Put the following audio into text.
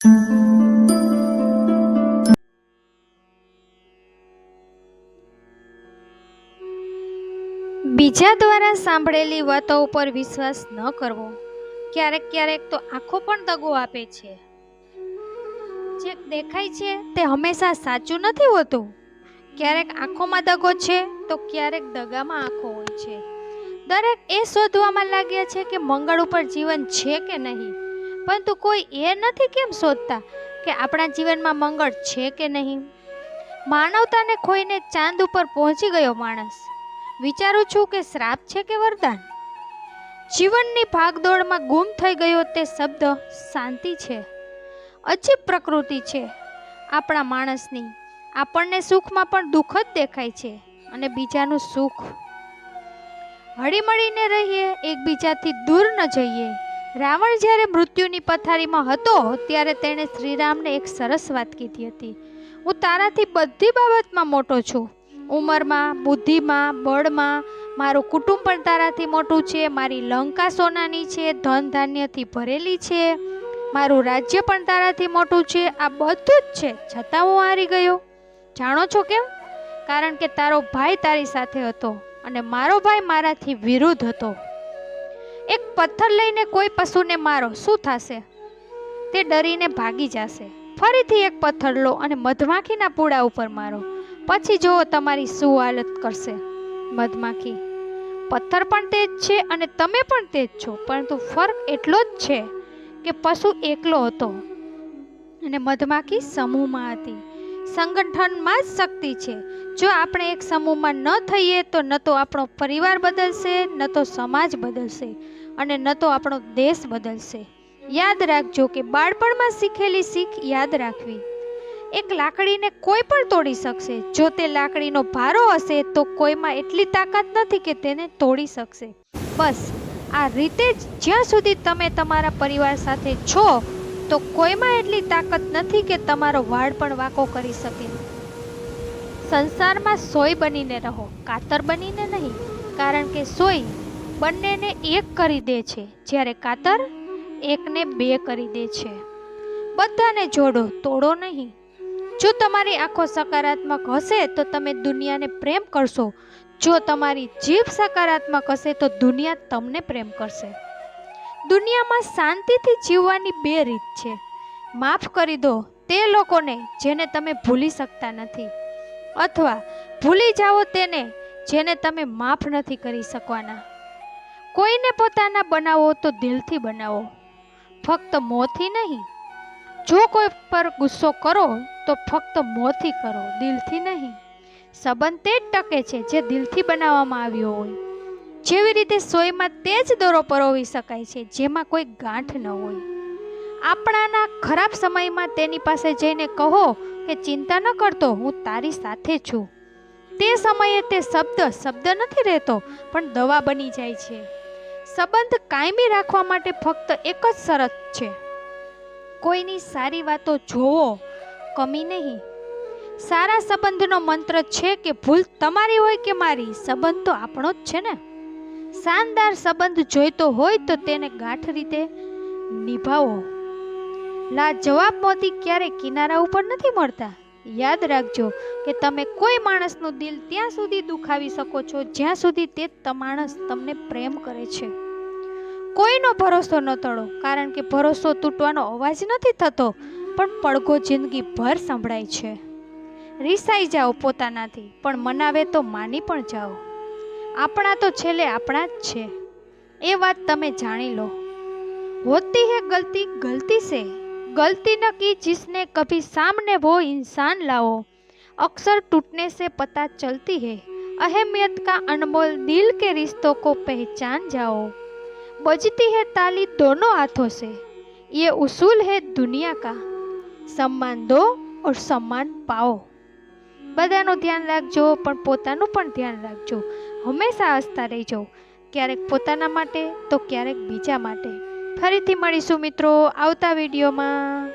બીજા દ્વારા સાંભળેલી વાતો ઉપર વિશ્વાસ ન કરવો. ક્યારેક ક્યારેક તો આંખો પણ દગો આપે છે. જે દેખાય છે તે હંમેશા સાચું નથી હોતું. ક્યારેક આંખોમાં દગો છે તો ક્યારેક દગામાં આંખો હોય છે. દરેક એ શોધવામાં લાગ્યા છે કે મંગળ ઉપર જીવન છે કે નહીં, પરંતુ કોઈ એ નથી કેમ શોધતા કે આપણા જીવનમાં મંગળ છે કે નહીં. માનવતાને ખોઈને ચાંદ ઉપર પહોંચી ગયો માણસ. વિચારું છું કે શ્રાપ છે કે વરદાન. જીવનની ભાગદોડમાં ગુમ થઈ ગયો તે શબ્દ શાંતિ છે. અજીબ પ્રકૃતિ છે આપણા માણસની. આપણને સુખમાં પણ દુઃખ જ દેખાય છે અને બીજાનું સુખ. હળીમળીને રહીએ, એકબીજાથી દૂર ન જઈએ. રાવણ જ્યારે મૃત્યુની પથારીમાં હતો ત્યારે તેણે શ્રીરામને એક સરસ વાત કીધી હતી. હું તારાથી બધી બાબતમાં મોટો છું. ઉંમરમાં, બુદ્ધિમાં, બળમાં. મારું કુટુંબ પણ તારાથી મોટું છે. મારી લંકા સોનાની છે, ધન ધાન્યથી ભરેલી છે. મારું રાજ્ય પણ તારાથી મોટું છે. આ બધું જ છે, છતાં હું હારી ગયો. જાણો છો કેમ? કારણ કે તારો ભાઈ તારી સાથે હતો અને મારો ભાઈ મારાથી વિરુદ્ધ હતો. એક પથ્થર લઈને કોઈ પશુને મારો, શું થશે? તે ડરીને ભાગી જશે. ફરીથી એક પથ્થર લો અને મધમાખીના પૂડા ઉપર મારો, પછી જુઓ તમારી શું હાલત કરશે. મધમાખી. પથ્થર પણ તે જ છે અને તમે પણ તે જ છો, પરંતુ ફરક એટલો જ છે કે પશુ એકલો હતો અને મધમાખી સમૂહમાં હતી. સંગઠનમાં જ શક્તિ છે. જો આપણે એક સમૂહમાં ન થઈએ તો ન તો આપણો પરિવાર બદલશે, ન તો સમાજ બદલશે અને ન તો આપણો દેશ બદલશે. યાદ રાખજો કે બાળપણમાં શીખેલી શીખ યાદ રાખવી. એક લાકડીને કોઈ પણ તોડી શકશે. જો તે લાકડીનો ભારો હશે તો કોઈમાં એટલી તાકાત નથી કે તેને તોડી શકશે. બસ આ રીતે જ જ્યાં સુધી તમે તમારા પરિવાર સાથે છો તો કોઈમાં એટલી તાકાત નથી કે તમારો વાળ પણ વાંકો કરી શકે. સંસારમાં સોય બનીને રહો, કાતર બનીને નહીં. કારણ કે સોય બંનેને એક કરી દે છે, જ્યારે કાતર એકને બે કરી દે છે. બધાને જોડો, તોડો નહીં. જો તમારી આંખો સકારાત્મક હશે તો તમે દુનિયાને પ્રેમ કરશો. જો તમારી જીભ સકારાત્મક હશે તો દુનિયા તમને પ્રેમ કરશે. દુનિયામાં શાંતિથી જીવવાની બે રીત છે. માફ કરી દો તે લોકોને જેને તમે ભૂલી શકતા નથી, અથવા ભૂલી જાઓ તેને જેને તમે માફ નથી કરી શકવાના. કોઈને પોતાના બનાવો તો દિલથી બનાવો, ફક્ત મોંથી નહીં. જો કોઈ પર ગુસ્સો કરો તો ફક્ત મોંથી કરો, દિલથી નહીં. સંબંધ તે જ ટકે છે જે દિલથી બનાવવામાં આવ્યો હોય. જેવી રીતે સોયમાં તે જ દોરો પરોવી શકાય છે જેમાં કોઈ ગાંઠ ન હોય. આપણાના ખરાબ સમયમાં તેની પાસે જઈને કહો કે ચિંતા ન કરતો, હું તારી સાથે છું. તે સમયે તે શબ્દ નથી રહેતો, પણ દવા બની જાય છે. સંબંધ કાયમી રાખવા માટે ફક્ત એક જ શરત છે. કોઈની સારી વાતો જોવો, કમી નહીં. સારા સંબંધનો મંત્ર છે કે ભૂલ તમારી હોય કે મારી, સંબંધ તો આપણો જ છે ને. શાનદાર સંબંધ જોઈતો હોય તો તેને ગાંઠ રીતે નિભાવો. લાજવાબ મોતી ક્યારેય કિનારા ઉપર નથી મળતા. યાદ રાખજો કે તમે કોઈ માણસનું દિલ ત્યાં સુધી દુખાવી શકો છો જ્યાં સુધી તે માણસ તમને પ્રેમ કરે છે. કોઈનો ભરોસો ન તોડો, કારણ કે ભરોસો તૂટવાનો અવાજ નથી થતો, પણ પડઘો જિંદગી ભર સંભળાય છે. રીસાઈ જાઓ પોતાનાથી, પણ મનાવે તો માની પણ જાઓ. આપણા તો છેલ્લે આપણા જ છે, એ વાત તમે જાણી લો. હોતી હે ગલતી ગલતી સે, गलती न की जिसने कभी सामने वो इंसान लाओ. अक्सर टूटने से पता चलती है अहमियत का अनमोल दिल के रिश्तों को पहचान जाओ. बजती है ताली दोनों हाथों से, ये उसूल है दुनिया का. सम्मान दो और सम्मान पाओ. બધાનું ધ્યાન રાખજો, પણ પોતાનું પણ ધ્યાન રાખજો. હંમેશા હસતા રહેજો, ક્યારેક પોતાના માટે તો ક્યારેક બીજા માટે. ફરીથી મળીશું મિત્રો આવતા વિડીયોમાં.